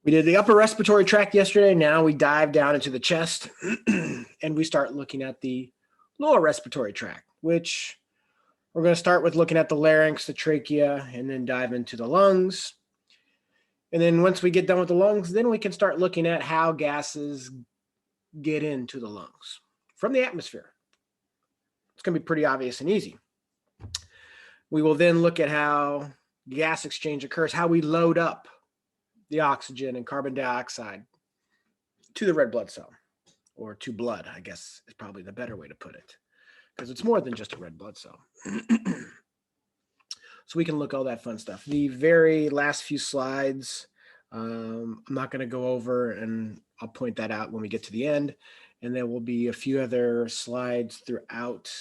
We did the upper respiratory tract yesterday. Now we dive down into the chest and we start looking at the lower respiratory tract, which we're going to start with looking at the larynx, the trachea, and then dive into the lungs. And then once we get done with the lungs, then we can start looking at how gases get into the lungs from the atmosphere. It's going to be pretty obvious and easy. We will then look at how gas exchange occurs, how we load up the oxygen and carbon dioxide to the red blood cell, or to blood, I guess is probably the better way to put it, because it's more than just a red blood cell. So we can look all that fun stuff. The very last few slides, I'm not going to go over, and I'll point that out when we get to the end. And there will be a few other slides throughout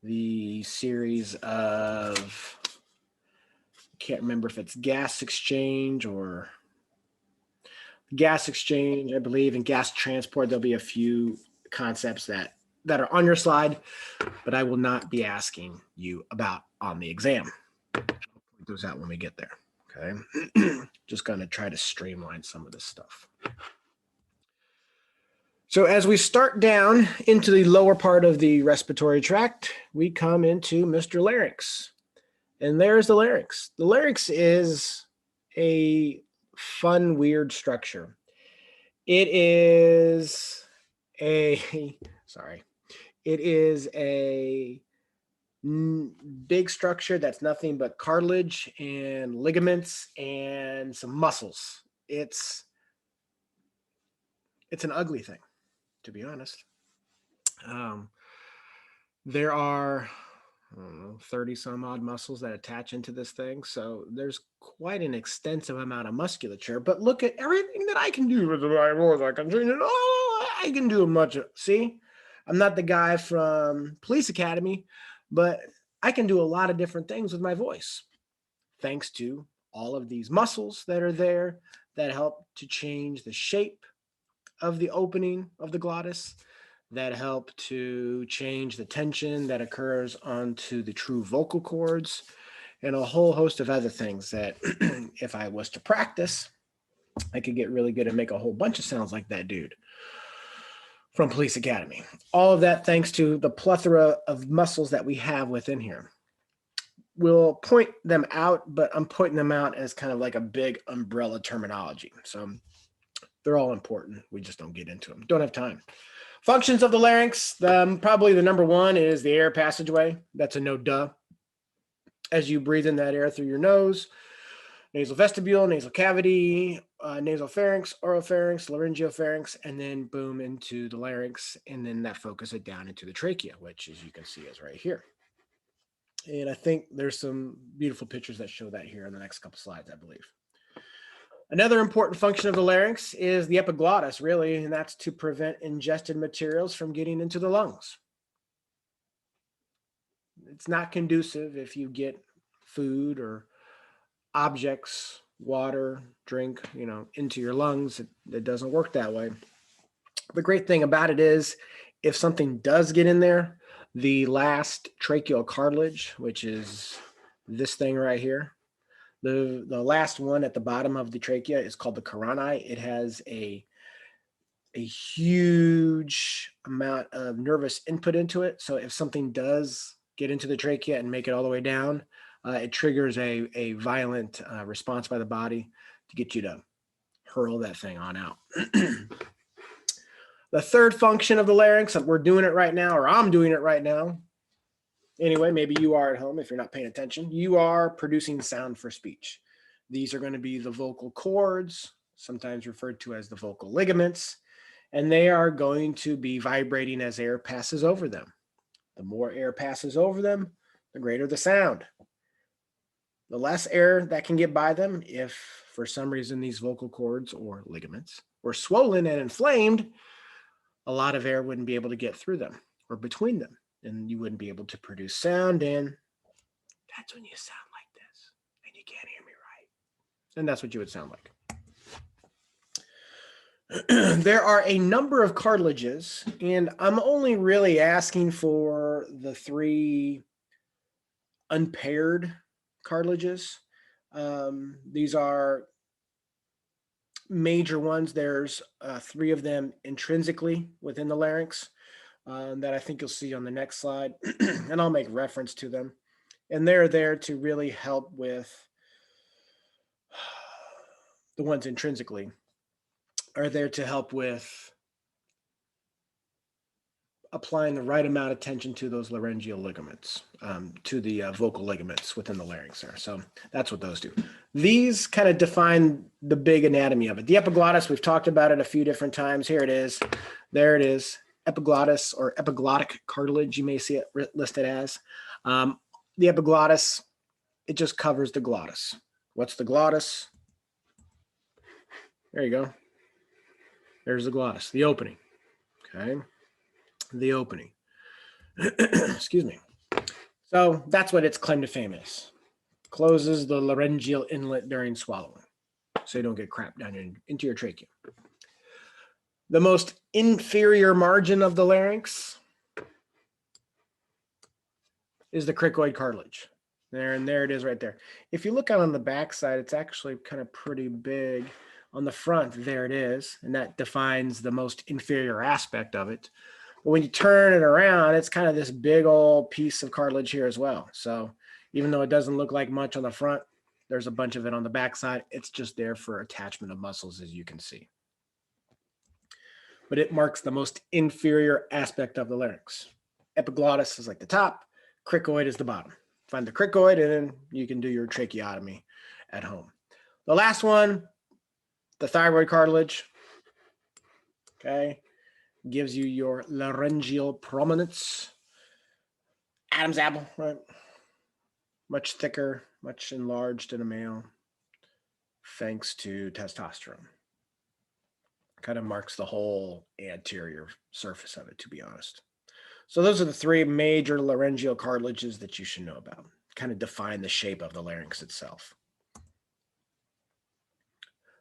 the series of, can't remember if it's gas exchange or gas exchange, I believe, and gas transport. There'll be a few concepts that are on your slide, but I will not be asking you about on the exam. I'll point those out when we get there, okay? Just going to try to streamline some of this stuff. So as we start down into the lower part of the respiratory tract, we come into Mr. Larynx. And there's the larynx. The larynx is a fun, weird structure. It is a big structure that's nothing but cartilage and ligaments and some muscles. It's an ugly thing, to be honest. There are 30 some odd muscles that attach into this thing. So there's quite an extensive amount of musculature, but look at everything that I can do with my voice. I can change it. I can do much. See, I'm not the guy from Police Academy, but I can do a lot of different things with my voice, thanks to all of these muscles that are there that help to change the shape of the opening of the glottis, that help to change the tension that occurs onto the true vocal cords, and a whole host of other things that if I was to practice, I could get really good and make a whole bunch of sounds like that dude from Police Academy. All of that thanks to the plethora of muscles that we have within here. We'll point them out, but I'm pointing them out as kind of like a big umbrella terminology. So they're all important. We just don't get into them. Don't have time. Functions of the larynx, probably the number one is the air passageway. That's a no duh. As you breathe in that air through your nose, nasal vestibule, nasal cavity, nasal pharynx, oropharynx, laryngopharynx, and then boom into the larynx, and then that focuses it down into the trachea, which as you can see is right here. And I think there's some beautiful pictures that show that here in the next couple slides, I believe. Another important function of the larynx is the epiglottis, really, and that's to prevent ingested materials from getting into the lungs. It's not conducive if you get food or objects, water, drink, into your lungs. It doesn't work that way. The great thing about it is if something does get in there, the last tracheal cartilage, which is this thing right here, the last one at the bottom of the trachea is called the coronae. It has a huge amount of nervous input into it. So if something does get into the trachea and make it all the way down, it triggers a violent response by the body to get you to hurl that thing on out. The third function of the larynx, we're doing it right now, or I'm doing it right now. Anyway, maybe you are at home if you're not paying attention. You are producing sound for speech. These are going to be the vocal cords, sometimes referred to as the vocal ligaments, and they are going to be vibrating as air passes over them. The more air passes over them, the greater the sound. The less air that can get by them, if for some reason these vocal cords or ligaments were swollen and inflamed, a lot of air wouldn't be able to get through them or between them, and you wouldn't be able to produce sound. And that's when you sound like this and you can't hear me right. And that's what you would sound like. There are a number of cartilages, and I'm only really asking for the 3 unpaired cartilages. These are major ones. There's 3 of them intrinsically within the larynx that I think you'll see on the next slide, and I'll make reference to them. And they're there to really help with the ones intrinsically are there to help with applying the right amount of tension to those laryngeal ligaments, to the vocal ligaments within the larynx there. So that's what those do. These kind of define the big anatomy of it. The epiglottis, we've talked about it a few different times. Here it is. There it is. Epiglottis or epiglottic cartilage, you may see it listed as. The epiglottis, it just covers the glottis. What's the glottis? There you go. There's the glottis, the opening. Okay. The opening. Excuse me. So that's what its claim to fame is. Closes the laryngeal inlet during swallowing, so you don't get crap down into your trachea. The most inferior margin of the larynx is the cricoid cartilage. There, and there it is right there. If you look out on the back side, it's actually kind of pretty big. On the front, there it is, and that defines the most inferior aspect of it. But when you turn it around, it's kind of this big old piece of cartilage here as well. So even though it doesn't look like much on the front, there's a bunch of it on the back side. It's just there for attachment of muscles, as you can see. But it marks the most inferior aspect of the larynx. Epiglottis is like the top, cricoid is the bottom. Find the cricoid, and then you can do your tracheotomy at home. The last one, the thyroid cartilage, okay, gives you your laryngeal prominence. Adam's apple, right? Much thicker, much enlarged in a male, thanks to testosterone. Kind of marks the whole anterior surface of it, to be honest. So those are the 3 major laryngeal cartilages that you should know about. Kind of define the shape of the larynx itself.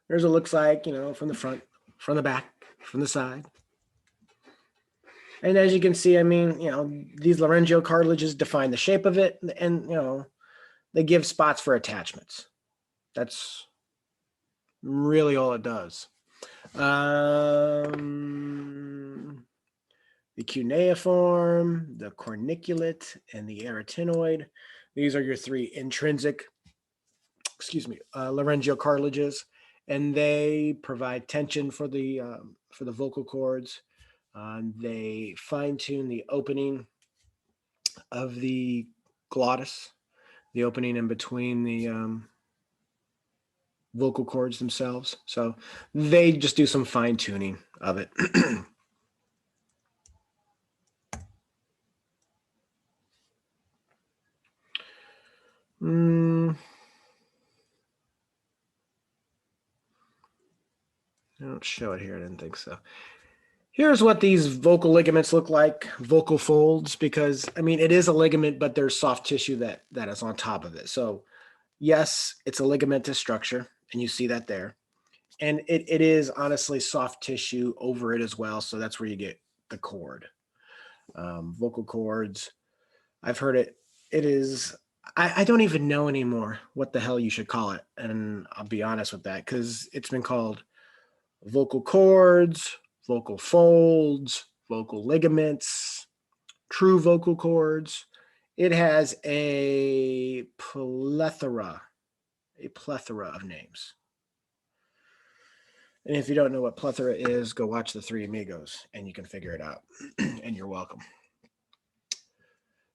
There's what it looks like, from the front, from the back, from the side. And as you can see, I mean, these laryngeal cartilages define the shape of it, and, they give spots for attachments. That's really all it does. The cuneiform, the corniculate, and the arytenoid. These are your 3 intrinsic, laryngeal cartilages, and they provide tension for the vocal cords. They fine-tune the opening of the glottis, the opening in between the vocal cords themselves. So they just do some fine-tuning of it. I don't show it here. I didn't think so. Here's what these vocal ligaments look like, vocal folds, because, I mean, it is a ligament, but there's soft tissue that is on top of it. So yes, it's a ligamentous structure, and you see that there. And it is honestly soft tissue over it as well. So that's where you get the cord. Vocal cords, I've heard it is, I don't even know anymore what the hell you should call it. And I'll be honest with that, because it's been called vocal cords, vocal folds, vocal ligaments, true vocal cords. It has a plethora of names. And if you don't know what plethora is, go watch The Three Amigos and you can figure it out. And you're welcome.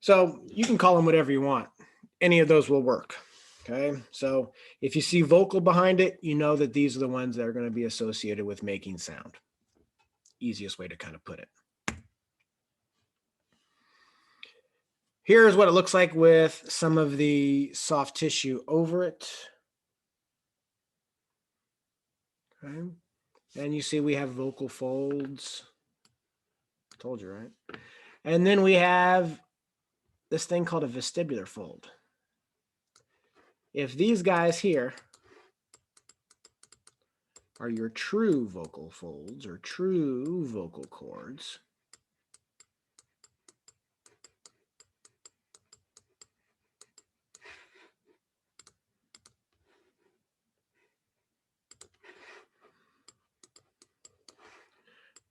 So you can call them whatever you want. Any of those will work. Okay. So if you see vocal behind it, you know that these are the ones that are going to be associated with making sound. Easiest way to kind of put it. Here's what it looks like with some of the soft tissue over it. Okay. And you see we have vocal folds. Told you, right? And then we have this thing called a vestibular fold. If these guys here are your true vocal folds or true vocal cords,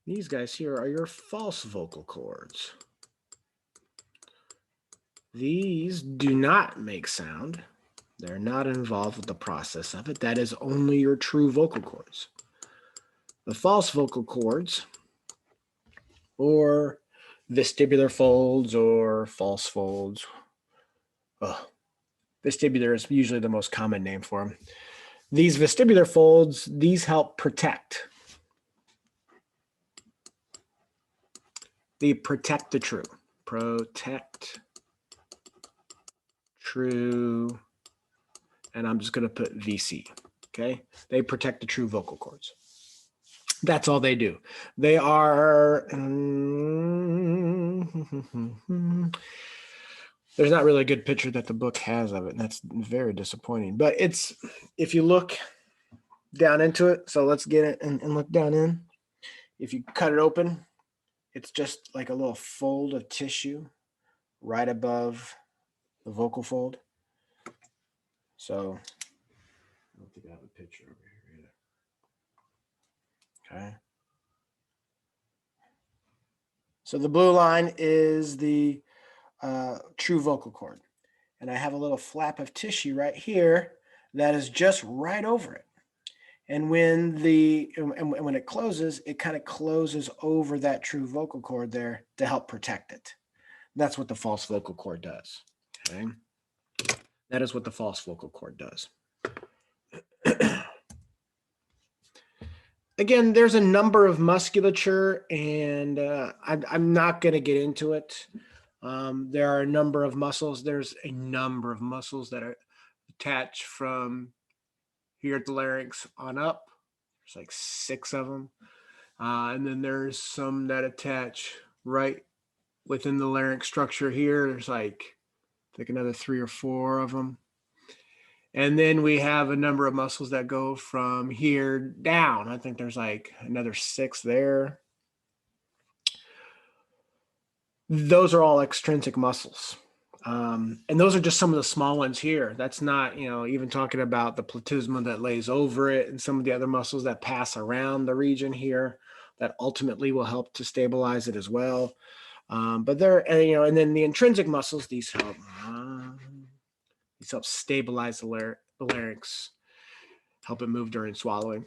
These guys here are your false vocal cords. These do not make sound. They're not involved with the process of it. That is only your true vocal cords. The false vocal cords, or vestibular folds or false folds. Oh, vestibular is usually the most common name for them. These vestibular folds, these help protect. They protect the true. Protect true. And I'm just going to put VC. Okay. They protect the true vocal cords. That's all they do. They are. There's not really a good picture that the book has of it, and that's very disappointing. But it's, if you look down into it, so let's get it and look down in. If you cut it open, it's just like a little fold of tissue right above the vocal fold. So I don't think I have a picture over here either. Okay. So the blue line is the true vocal cord. And I have a little flap of tissue right here that is just right over it. And when when it closes, it kind of closes over that true vocal cord there to help protect it. That's what the false vocal cord does. Okay. That is what the false vocal cord does. Again, there's a number of musculature, and I'm not going to get into it. There are a number of muscles. There's a number of muscles that are attached from here at the larynx on up. There's like 6 of them. And then there's some that attach right within the larynx structure here. There's like, I think another 3 or 4 of them. And then we have a number of muscles that go from here down. I think there's like another 6 there. Those are all extrinsic muscles. And those are just some of the small ones here. That's not, even talking about the platysma that lays over it and some of the other muscles that pass around the region here that ultimately will help to stabilize it as well. But they're, and then the intrinsic muscles, these help stabilize the larynx, help it move during swallowing.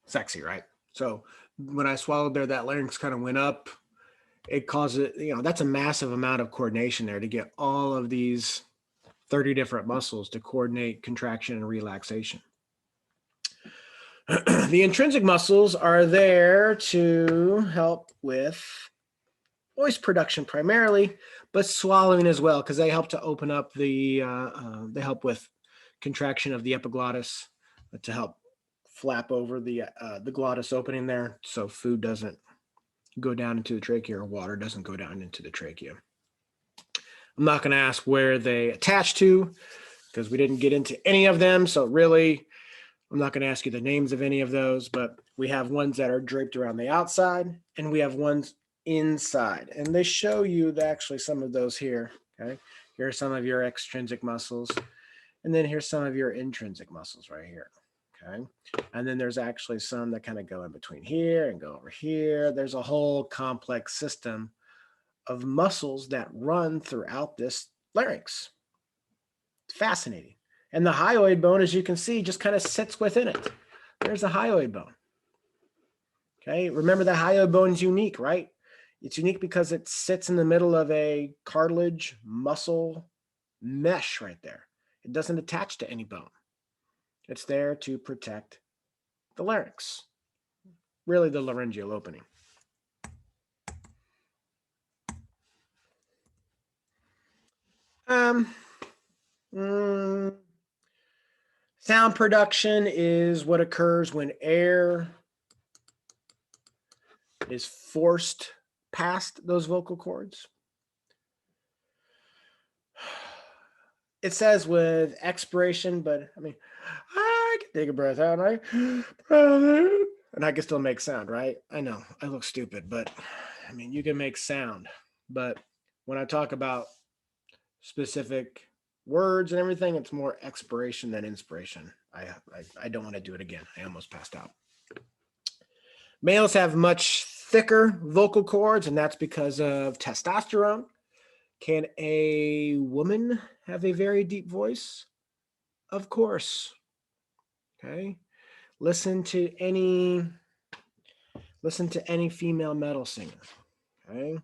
Sexy, right? So when I swallowed there, that larynx kind of went up. It causes, that's a massive amount of coordination there to get all of these 30 different muscles to coordinate contraction and relaxation. The intrinsic muscles are there to help with voice production primarily, but swallowing as well, because they help to open up they help with contraction of the epiglottis to help flap over the glottis opening there so food doesn't go down into the trachea or water doesn't go down into the trachea. I'm not going to ask where they attach to because we didn't get into any of them. So really, I'm not going to ask you the names of any of those, but we have ones that are draped around the outside and we have ones inside. And they show you actually some of those here. Okay. Here are some of your extrinsic muscles. And then here's some of your intrinsic muscles right here. Okay. And then there's actually some that kind of go in between here and go over here. There's a whole complex system of muscles that run throughout this larynx. It's fascinating. And the hyoid bone, as you can see, just kind of sits within it. There's the hyoid bone. Okay. Remember the hyoid bone is unique, right? It's unique because it sits in the middle of a cartilage muscle mesh right there. It doesn't attach to any bone. It's there to protect the larynx, really the laryngeal opening. Sound production is what occurs when air is forced past those vocal cords. It says with expiration, but I mean, I can take a breath out, right? And I can still make sound, right? I know I look stupid, but I mean, you can make sound. But when I talk about specific words and everything. It's more expiration than inspiration. I don't want to do it again. I almost passed out. Males have much thicker vocal cords, and that's because of testosterone. Can a woman have a very deep voice? Of course. Okay. Listen to any female metal singer. Okay.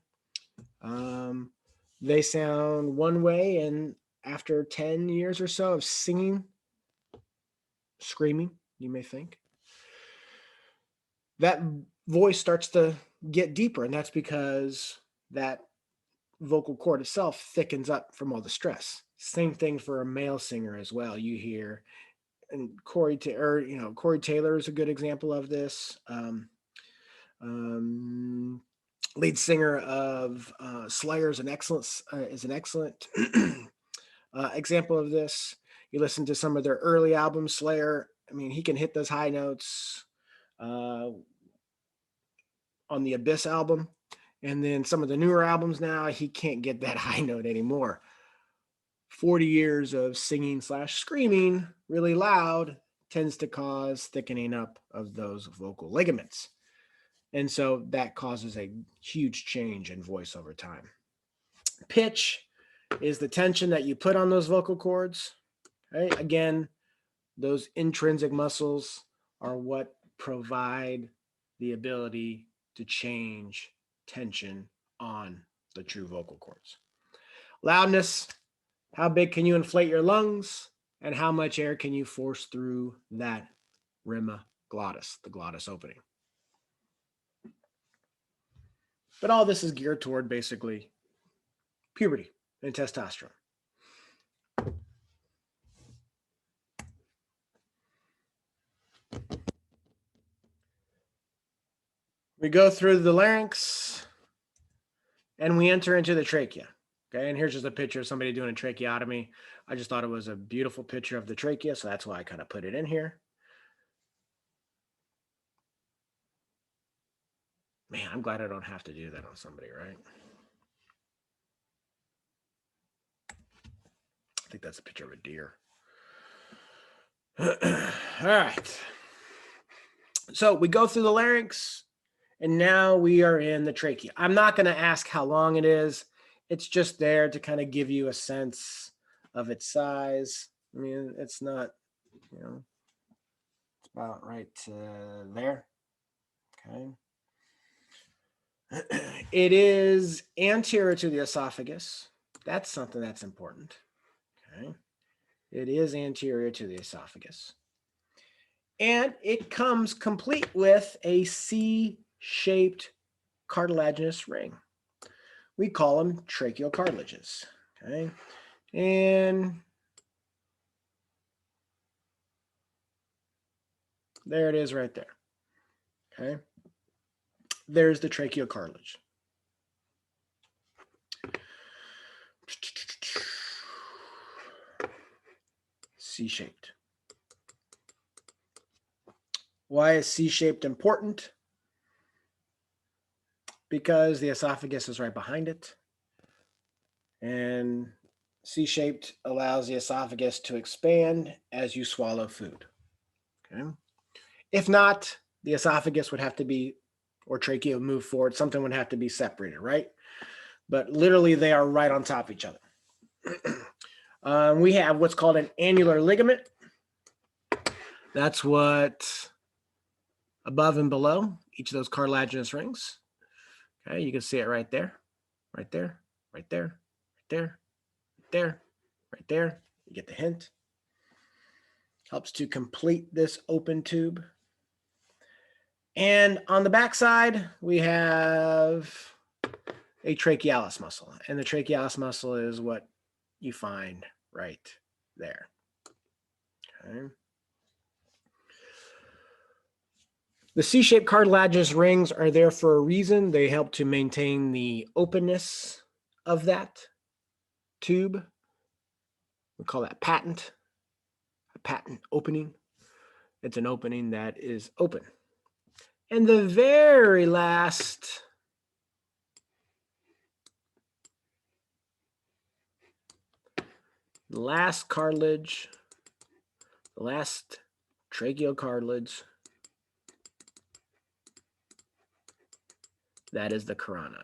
They sound one way, and after 10 years or so of singing, screaming, you may think, that voice starts to get deeper, and that's because that vocal cord itself thickens up from all the stress. Same thing for a male singer as well. You hear, and Corey Taylor is a good example of this. Lead singer of Slayer is an excellent example of this. You listen to some of their early albums, Slayer. I mean, he can hit those high notes on the Abyss album. And then some of the newer albums now, he can't get that high note anymore. 40 years of singing / screaming really loud tends to cause thickening up of those vocal ligaments. And so that causes a huge change in voice over time. Pitch is the tension that you put on those vocal cords. Right? Again, those intrinsic muscles are what provide the ability to change tension on the true vocal cords. Loudness, how big can you inflate your lungs, and how much air can you force through that rima glottis, the glottis opening. But all this is geared toward basically puberty and testosterone. We go through the larynx and we enter into the trachea. Okay, and here's just a picture of somebody doing a tracheotomy. I just thought it was a beautiful picture of the trachea, so that's why I kind of put it in here. Man, I'm glad I don't have to do that on somebody, right? I think that's a picture of a deer. All right. So we go through the larynx, and now we are in the trachea. I'm not going to ask how long it is. It's just there to kind of give you a sense of its size. I mean, it's not, it's about right there. Okay. It is anterior to the esophagus. That's something that's important. Okay. It is anterior to the esophagus. And it comes complete with a C-shaped cartilaginous ring. We call them tracheal cartilages. Okay. And there it is right there. Okay. There's the tracheal cartilage. C-shaped. Why is C-shaped important? Because the esophagus is right behind it. And C-shaped allows the esophagus to expand as you swallow food. Okay. If not, the esophagus would have to be, or trachea would move forward. Something would have to be separated, right? But literally they are right on top of each other. We have what's called an annular ligament. That's what above and below each of those cartilaginous rings. Okay, you can see it right there, right there, right there, right there, right there, right there. You get the hint. Helps to complete this open tube. And on the backside, we have a trachealis muscle. And the trachealis muscle is what you find right there. Okay. The C-shaped cartilaginous rings are there for a reason. They help to maintain the openness of that tube. We call that patent, a patent opening. It's an opening that is open. And the very last The last cartilage, the last tracheal cartilage, that is the caroni.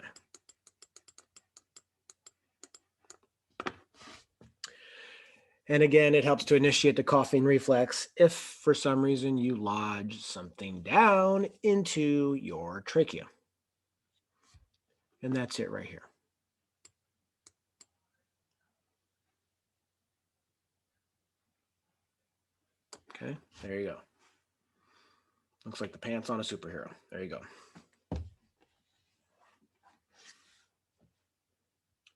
And again, it helps to initiate the coughing reflex if for some reason you lodge something down into your trachea. And that's it right here. Okay, there you go. Looks like the pants on a superhero. There you go.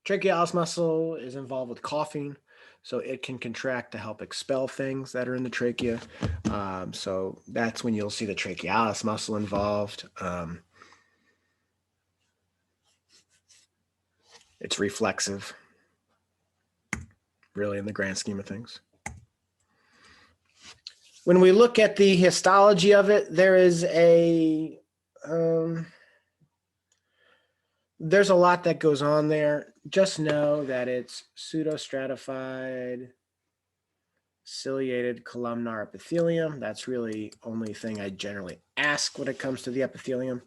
Trachealis muscle is involved with coughing, so it can contract to help expel things that are in the trachea. So that's when you'll see the trachealis muscle involved. It's reflexive, really, in the grand scheme of things. When we look at the histology of it, there's a lot that goes on there. Just know that it's pseudostratified ciliated columnar epithelium. That's really the only thing I generally ask when it comes to the epithelium.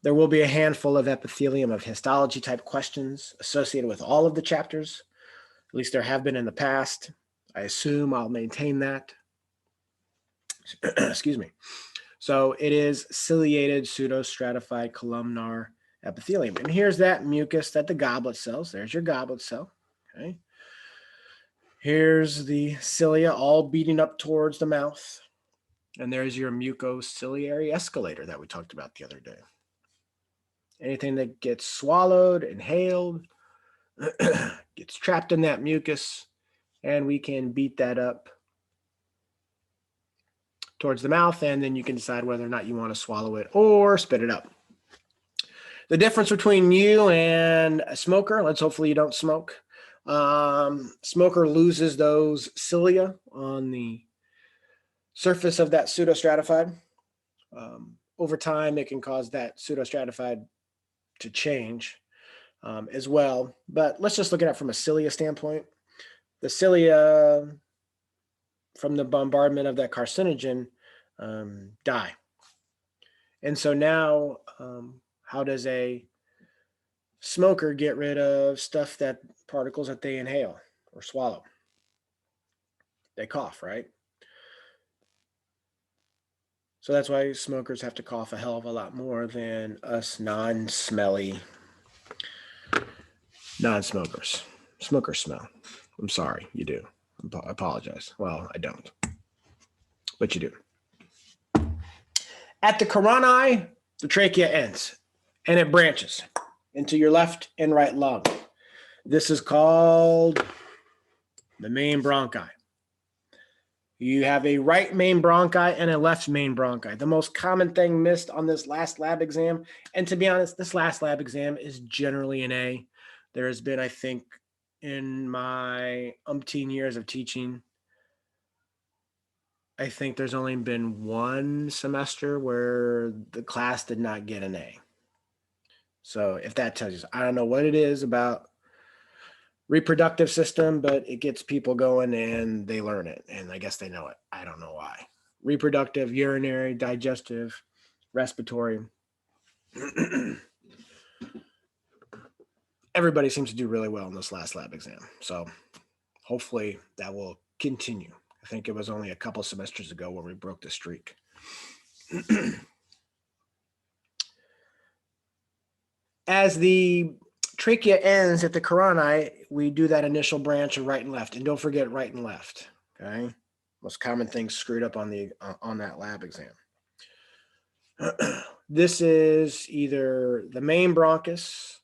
There will be a handful of epithelium of histology type questions associated with all of the chapters. At least there have been in the past. I assume I'll maintain that. Excuse me. So it is ciliated pseudostratified columnar epithelium. And here's that mucus that the goblet cells. There's your goblet cell. Okay. Here's the cilia all beating up towards the mouth. And there's your mucociliary escalator that we talked about the other day. Anything that gets swallowed, inhaled, gets trapped in that mucus, and we can beat that up towards the mouth, and then you can decide whether or not you want to swallow it or spit it up. The difference between you and a smoker, let's hopefully you don't smoke. Smoker loses those cilia on the surface of that pseudostratified. Over time, it can cause that pseudostratified to change as well. But let's just look at it from a cilia standpoint. The cilia from the bombardment of that carcinogen die. And so now, how does a smoker get rid of particles that they inhale or swallow? They cough, right? So that's why smokers have to cough a hell of a lot more than us non-smelly non-smokers. Smokers smell. I'm sorry, you do. I apologize. Well, I don't, but you do. At the caroni, the trachea ends, and it branches into your left and right lung. This is called the main bronchi. You have a right main bronchi and a left main bronchi. The most common thing missed on this last lab exam, and to be honest, this last lab exam is generally an A. There has been, I think, in my umpteen years of teaching, I think there's only been one semester where the class did not get an A. So if that tells you, I don't know what it is about reproductive system, but it gets people going and they learn it. And I guess they know it. I don't know why. Reproductive, urinary, digestive, respiratory. Everybody seems to do really well in this last lab exam. So hopefully that will continue. I think it was only a couple semesters ago when we broke the streak. As the trachea ends at the caroni, we do that initial branch of right and left. And don't forget right and left, okay? Most common things screwed up on that lab exam. This is either the main bronchus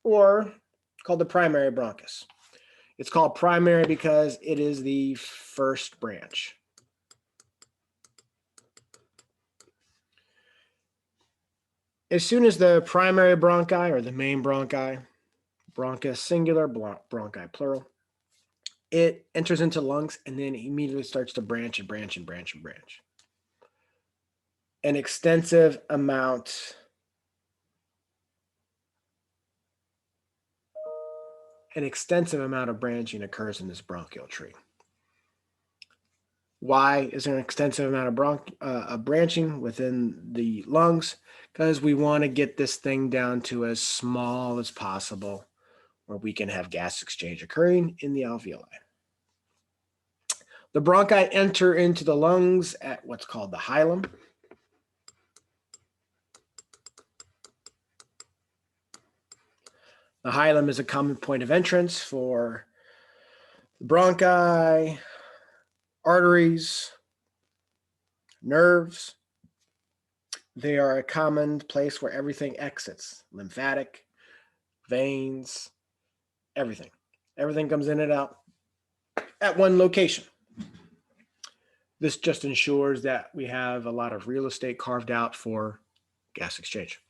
or called the primary bronchus. It's called primary because it is the first branch. As soon as the primary bronchi or the main bronchi, bronchus singular, bronchi plural, it enters into lungs and then immediately starts to branch and branch and branch and branch. An extensive amount an extensive amount of branching occurs in this bronchial tree. Why is there an extensive amount of branching within the lungs? Because we want to get this thing down to as small as possible, where we can have gas exchange occurring in the alveoli. The bronchi enter into the lungs at what's called the hilum. The hilum is a common point of entrance for bronchi, arteries, nerves. They are a common place where everything exits. Lymphatic, veins, everything. Everything comes in and out at one location. This just ensures that we have a lot of real estate carved out for gas exchange.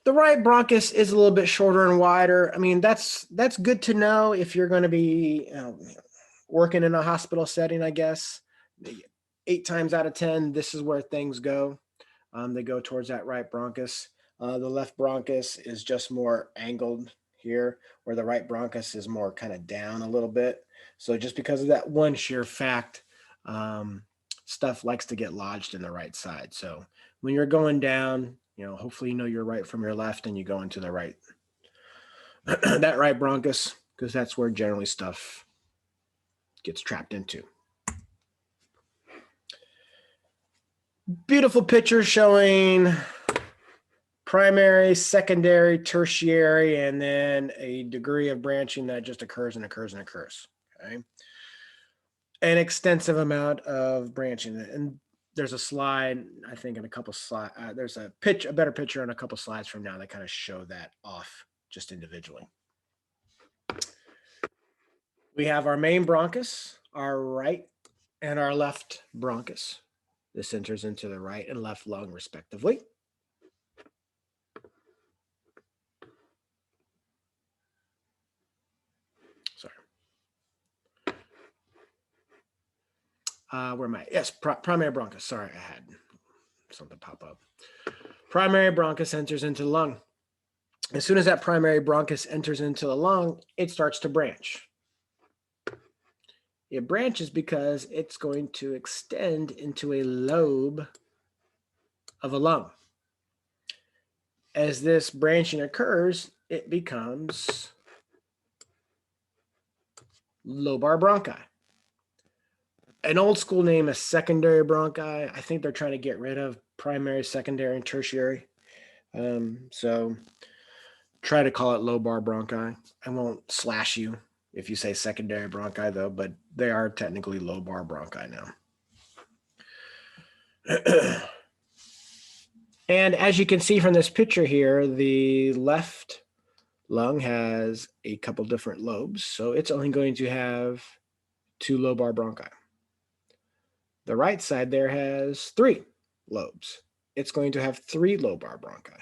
The right bronchus is a little bit shorter and wider. I mean, that's good to know if you're going to be working in a hospital setting, I guess. 8 times out of 10, this is where things go. They go towards that right bronchus. The left bronchus is just more angled here, where the right bronchus is more kind of down a little bit. So just because of that one sheer fact, stuff likes to get lodged in the right side. So when you're going down, hopefully you know your right from your left and you go into the right, that right bronchus, because that's where generally stuff gets trapped into. Beautiful picture showing primary, secondary, tertiary, and then a degree of branching that just occurs and occurs and occurs. Okay. An extensive amount of branching. And there's a slide, I think in a couple slides, there's a better picture in a couple slides from now that kind of show that off just individually. We have our main bronchus, our right and our left bronchus. This enters into the right and left lung respectively. Sorry. Where am I? Yes, primary bronchus. Sorry, I had something pop up. Primary bronchus enters into the lung. As soon as that primary bronchus enters into the lung, it starts to branch. It branches because it's going to extend into a lobe of a lung. As this branching occurs, it becomes lobar bronchi. An old school name is secondary bronchi. I think they're trying to get rid of primary, secondary, and tertiary. So try to call it lobar bronchi. I won't slash you if you say secondary bronchi though, but they are technically lobar bronchi now. And as you can see from this picture here, the left lung has a couple different lobes, so it's only going to have 2 lobar bronchi. The right side there has 3 lobes. It's going to have 3 lobar bronchi.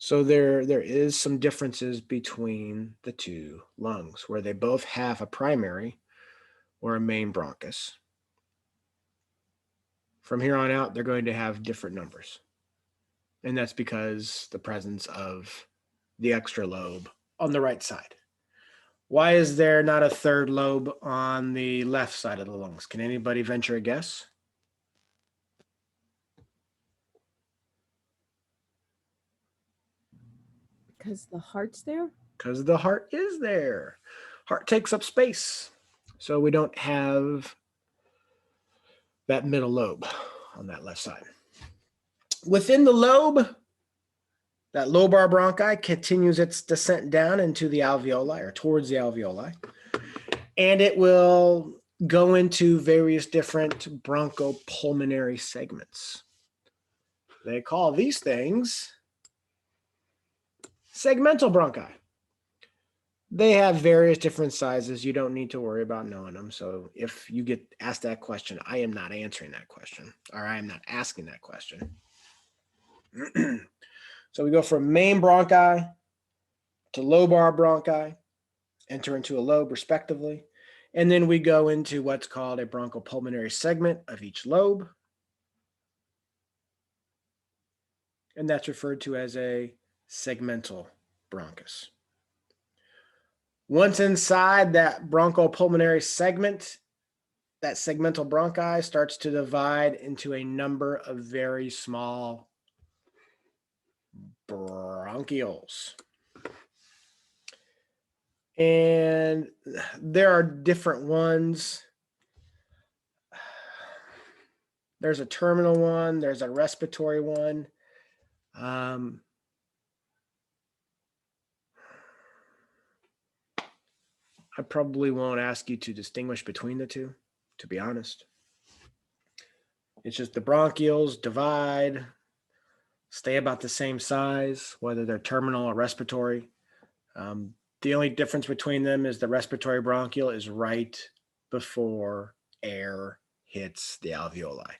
So there is some differences between the 2 lungs where they both have a primary or a main bronchus. From here on out, they're going to have different numbers. And that's because the presence of the extra lobe on the right side. Why is there not a 3rd lobe on the left side of the lungs? Can anybody venture a guess? Because the heart's there? Because the heart is there. Heart takes up space. So we don't have that middle lobe on that left side. Within the lobe, that lobar bronchi continues its descent down into the alveoli or towards the alveoli. And it will go into various different bronchopulmonary segments. They call these things segmental bronchi. They have various different sizes. You don't need to worry about knowing them. So if you get asked that question, I am not answering that question, or I am not asking that question. So we go from main bronchi to lobar bronchi, enter into a lobe respectively. And then we go into what's called a bronchopulmonary segment of each lobe. And that's referred to as a segmental bronchus. Once inside that bronchopulmonary segment, that segmental bronchi starts to divide into a number of very small bronchioles. And there are different ones. There's a terminal one, there's a respiratory one. I probably won't ask you to distinguish between the two, to be honest. It's just the bronchioles divide, stay about the same size, whether they're terminal or respiratory. The only difference between them is the respiratory bronchiole is right before air hits the alveoli.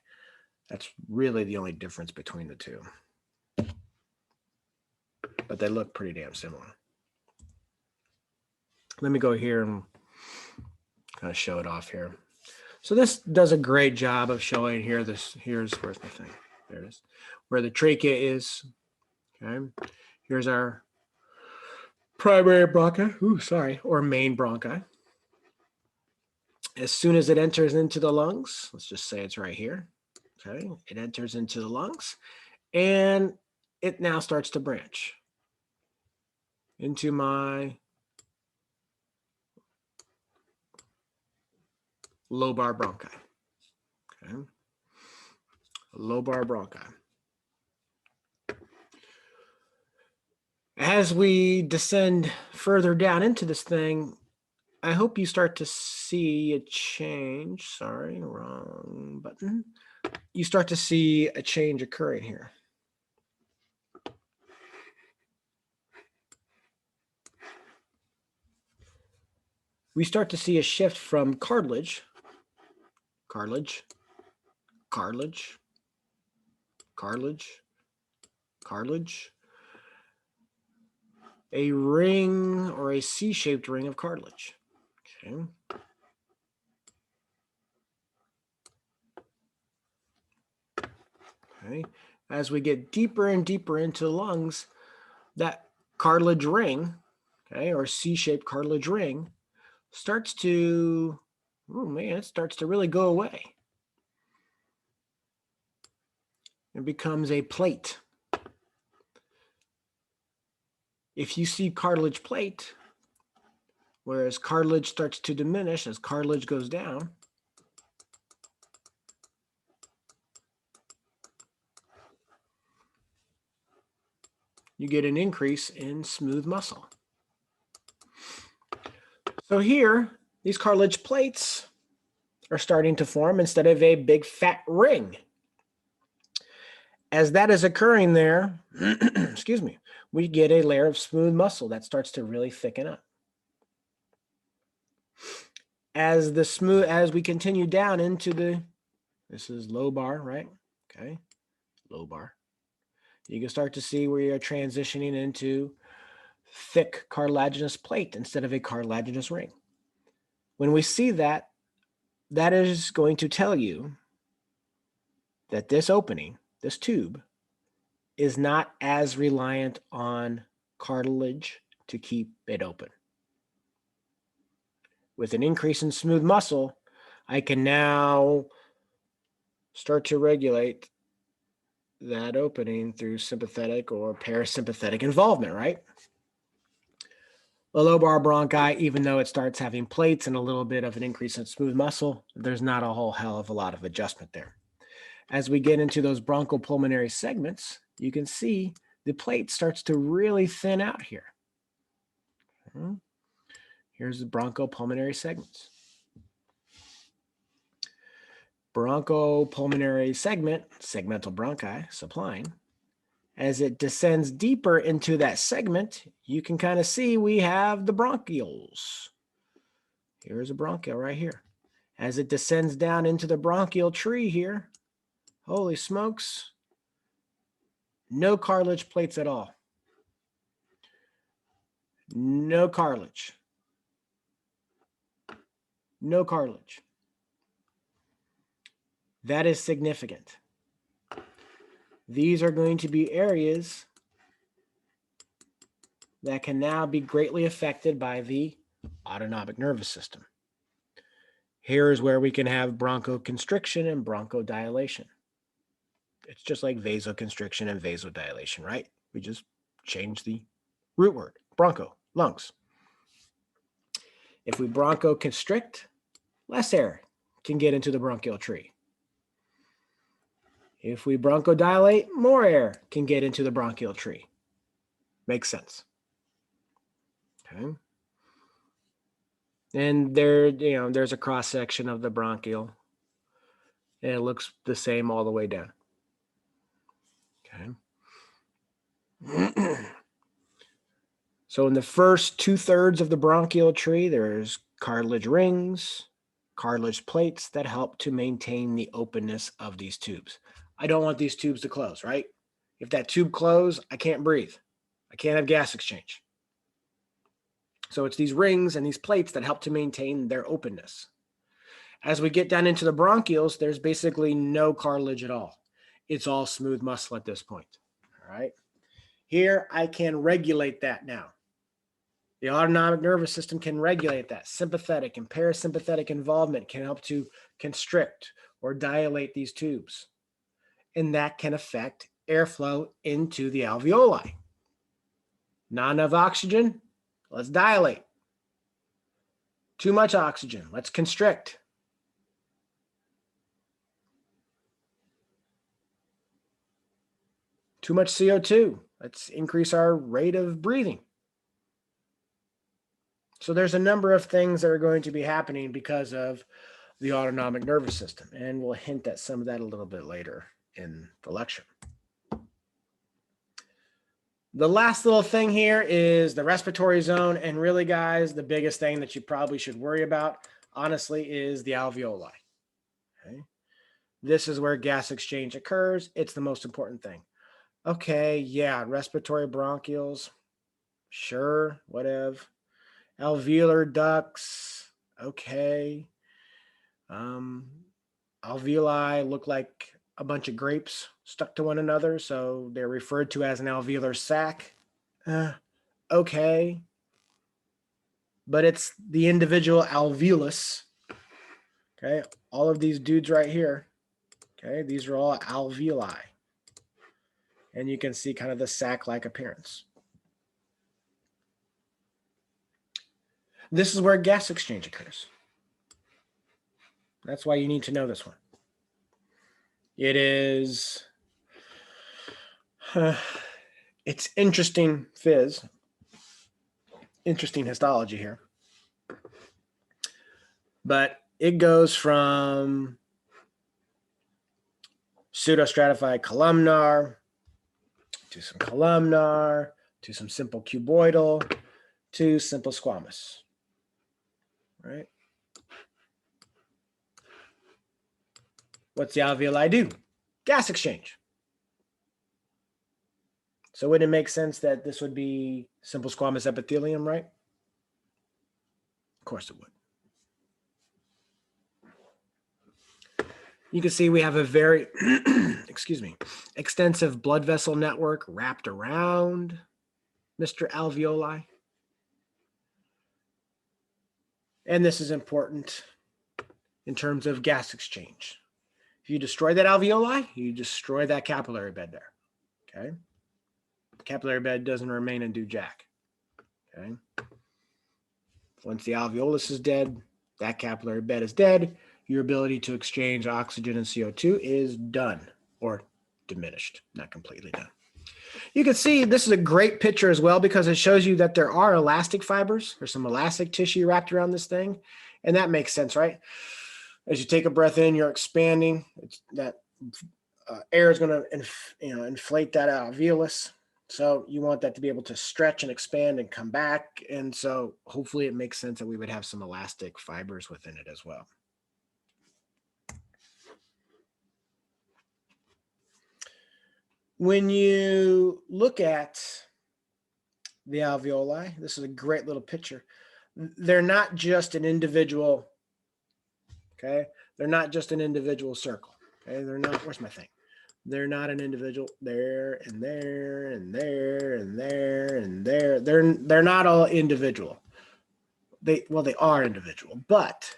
That's really the only difference between the two. But they look pretty damn similar. Let me go here and kind of show it off here. So this does a great job of showing here. Here's where's my thing? There it is. Where the trachea is. Okay. Here's our primary bronchi. Or main bronchi. As soon as it enters into the lungs, let's just say it's right here. Okay. It enters into the lungs, and it now starts to branch into my lobar bronchi. Okay. Lobar bronchi. As we descend further down into this thing, I hope you start to see a change. Sorry, wrong button. You start to see a change occurring here. We start to see a shift from cartilage, cartilage, cartilage, cartilage, cartilage, a ring or a C-shaped ring of cartilage. Okay. Okay. As we get deeper and deeper into the lungs, that cartilage ring, okay, or C-shaped cartilage ring, starts to, it starts to really go away. It becomes a plate. If you see cartilage plate, whereas cartilage starts to diminish as cartilage goes down, you get an increase in smooth muscle. So here, these cartilage plates are starting to form instead of a big fat ring. As that is occurring there, excuse me, we get a layer of smooth muscle that starts to really thicken up. As we continue down into this is lobar, right? Okay, lobar. You can start to see where you're transitioning into thick cartilaginous plate instead of a cartilaginous ring. When we see that, that is going to tell you that this opening, this tube, is not as reliant on cartilage to keep it open. With an increase in smooth muscle, I can now start to regulate that opening through sympathetic or parasympathetic involvement, right? The lobar bronchi, even though it starts having plates and a little bit of an increase in smooth muscle, there's not a whole hell of a lot of adjustment there. As we get into those bronchopulmonary segments, you can see the plate starts to really thin out here. Here's the bronchopulmonary segments. Bronchopulmonary segment, segmental bronchi, supplying. As it descends deeper into that segment, you can kind of see we have the bronchioles. Here's a bronchiole right here. As it descends down into the bronchial tree here, holy smokes, no cartilage plates at all. No cartilage. No cartilage. That is significant. These are going to be areas that can now be greatly affected by the autonomic nervous system. Here is where we can have bronchoconstriction and bronchodilation. It's just like vasoconstriction and vasodilation, right? We just change the root word, broncho, lungs. If we bronchoconstrict, less air can get into the bronchial tree. If we bronchodilate, more air can get into the bronchial tree. Makes sense. Okay. And there's a cross section of the bronchial, and it looks the same all the way down. Okay. So in the first 2/3 of the bronchial tree, there's cartilage rings, cartilage plates that help to maintain the openness of these tubes. I don't want these tubes to close, right? If that tube closes, I can't breathe. I can't have gas exchange. So it's these rings and these plates that help to maintain their openness. As we get down into the bronchioles, there's basically no cartilage at all. It's all smooth muscle at this point. All right. Here, I can regulate that now. The autonomic nervous system can regulate that. Sympathetic and parasympathetic involvement can help to constrict or dilate these tubes. And that can affect airflow into the alveoli. Not enough oxygen, let's dilate. Too much oxygen, let's constrict. Too much CO2, let's increase our rate of breathing. So there's a number of things that are going to be happening because of the autonomic nervous system, and we'll hint at some of that a little bit later in the lecture. The last little thing here is the respiratory zone, and really, guys, the biggest thing that you probably should worry about, honestly, is the alveoli. Okay? This is where gas exchange occurs. It's the most important thing. Okay, yeah, respiratory bronchioles, sure, whatever. Alveolar ducts, okay. Alveoli look like a bunch of grapes stuck to one another, so they're referred to as an alveolar sac. Okay. But it's the individual alveolus. Okay, all of these dudes right here, okay, these are all alveoli. And you can see kind of the sac-like appearance. This is where gas exchange occurs. That's why you need to know this one. It is, it's interesting interesting histology here. But it goes from pseudostratified columnar to some columnar to some simple cuboidal to simple squamous, right? What's the alveoli do? Gas exchange. So wouldn't it make sense that this would be simple squamous epithelium, right? Of course it would. You can see we have a very, extensive blood vessel network wrapped around Mr. Alveoli. And this is important in terms of gas exchange. If you destroy that alveoli, you destroy that capillary bed there, okay? The capillary bed doesn't remain and do jack, okay? Once the alveolus is dead, that capillary bed is dead. Your ability to exchange oxygen and CO2 is done or diminished, not completely done. You can see this is a great picture as well because it shows you that there are elastic fibers. There's some elastic tissue wrapped around this thing, and that makes sense, right? As you take a breath in, you're expanding. That air is going to inflate that alveolus. So you want that to be able to stretch and expand and come back. And so hopefully it makes sense that we would have some elastic fibers within it as well. When you look at the alveoli, this is a great little picture. They're not just an individual, okay? They're not just an individual circle, okay? They're not, where's my thing? They're not an individual. There and there and there and there and there. They're not all individual. They are individual, but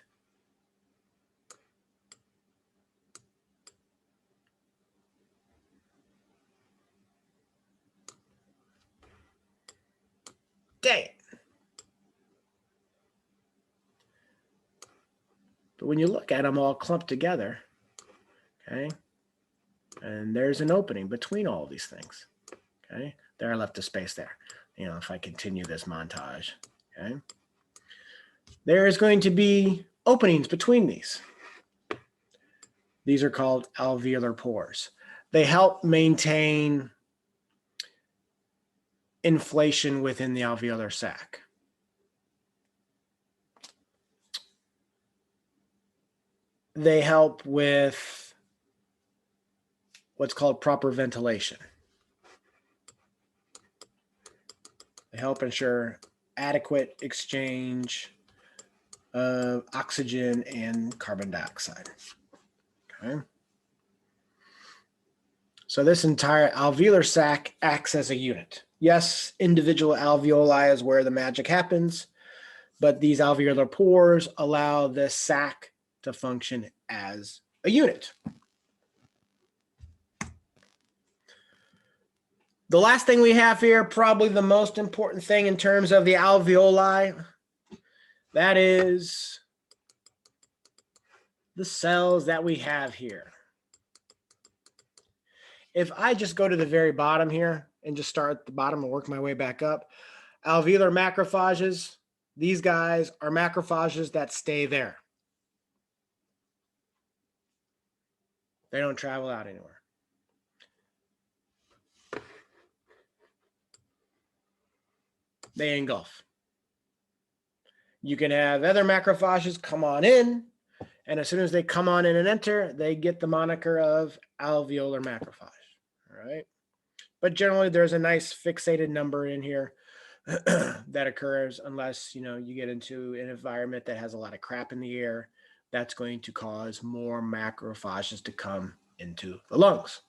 dang it. But when you look at them all clumped together, okay, and there's an opening between all of these things, okay. There I left a space there. You know, if I continue this montage, okay, there is going to be openings between these. These are called alveolar pores. They help maintain inflation within the alveolar sac. They help with what's called proper ventilation. They help ensure adequate exchange of oxygen and carbon dioxide. Okay. So this entire alveolar sac acts as a unit. Yes, individual alveoli is where the magic happens, but these alveolar pores allow the sac to function as a unit. The last thing we have here, probably the most important thing in terms of the alveoli, that is the cells that we have here. If I just go to the very bottom here and just start at the bottom and work my way back up, alveolar macrophages, these guys are macrophages that stay there. They don't travel out anywhere. They engulf. You can have other macrophages come on in, and as soon as they come on in and enter, they get the moniker of alveolar macrophage. All right. But generally, there's a nice fixated number in here that occurs unless, you know, you get into an environment that has a lot of crap in the air. That's going to cause more macrophages to come into the lungs.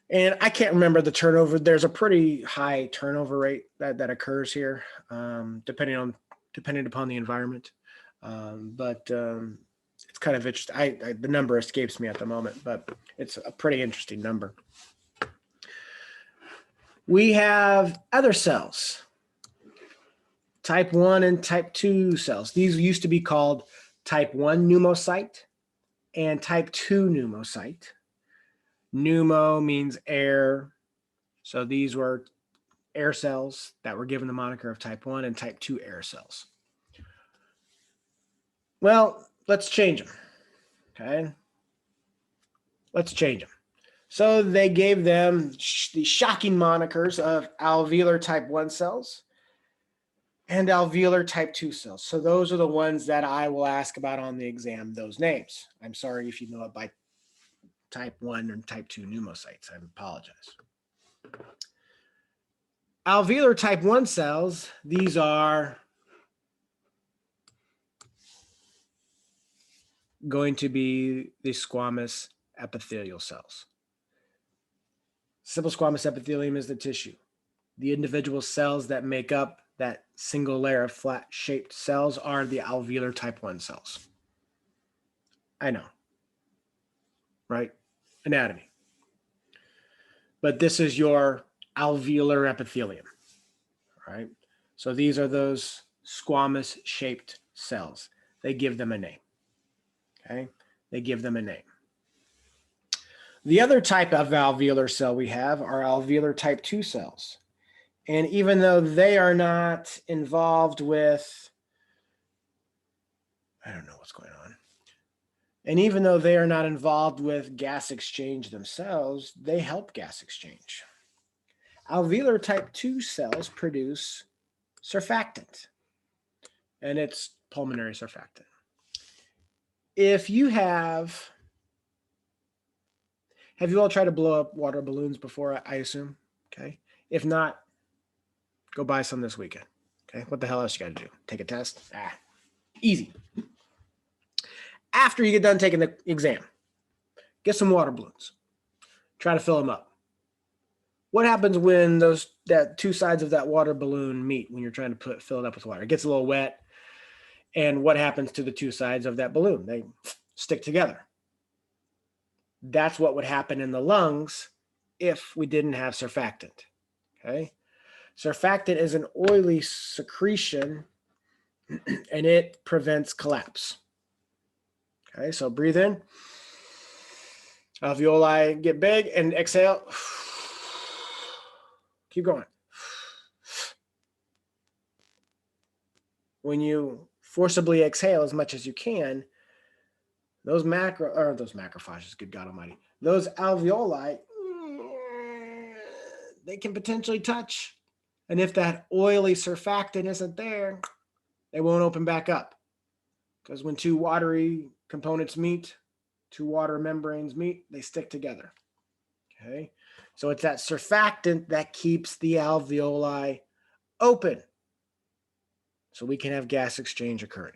And I can't remember the turnover. There's a pretty high turnover rate that occurs here, depending upon the environment. But it's kind of interesting. The number escapes me at the moment, but it's a pretty interesting number. We have other cells, type 1 and type 2 cells. These used to be called type 1 pneumocyte and type 2 pneumocyte. Pneumo means air. So these were air cells that were given the moniker of type 1 and type 2 air cells. Well, let's change them. Okay. Let's change them. So they gave them the shocking monikers of alveolar type 1 cells and alveolar type 2 cells. So those are the ones that I will ask about on the exam, those names. I'm sorry if you know it by type 1 and type 2 pneumocytes. I apologize. Alveolar type 1 cells, these are going to be the squamous epithelial cells. Simple squamous epithelium is the tissue. The individual cells that make up that single layer of flat-shaped cells are the alveolar type 1 cells. I know, right? Anatomy. But this is your alveolar epithelium, right? So these are those squamous-shaped cells. They give them a name, okay? They give them a name. The other type of alveolar cell we have are alveolar type 2 cells. And even though they are not involved with, I don't know what's going on. And even though they are not involved with gas exchange themselves, they help gas exchange. Alveolar type 2 cells produce surfactant, and it's pulmonary surfactant. If you have you all tried to blow up water balloons before, I assume? Okay. If not, go buy some this weekend. Okay. What the hell else you got to do? Take a test? Easy. After you get done taking the exam, Get some water balloons. Try to fill them up. What happens when that two sides of that water balloon meet when you're trying to fill it up with water? It gets a little wet. And what happens to the two sides of that balloon? They stick together. That's what would happen in the lungs if we didn't have surfactant. Okay. Surfactant is an oily secretion and it prevents collapse. Okay, so breathe in. Alveoli get big and exhale. Keep going. When you forcibly exhale as much as you can, those macrophages, good God almighty, those alveoli, they can potentially touch. And if that oily surfactant isn't there, they won't open back up. Because when two watery components meet, two water membranes meet, they stick together. Okay. So it's that surfactant that keeps the alveoli open. So we can have gas exchange occurring.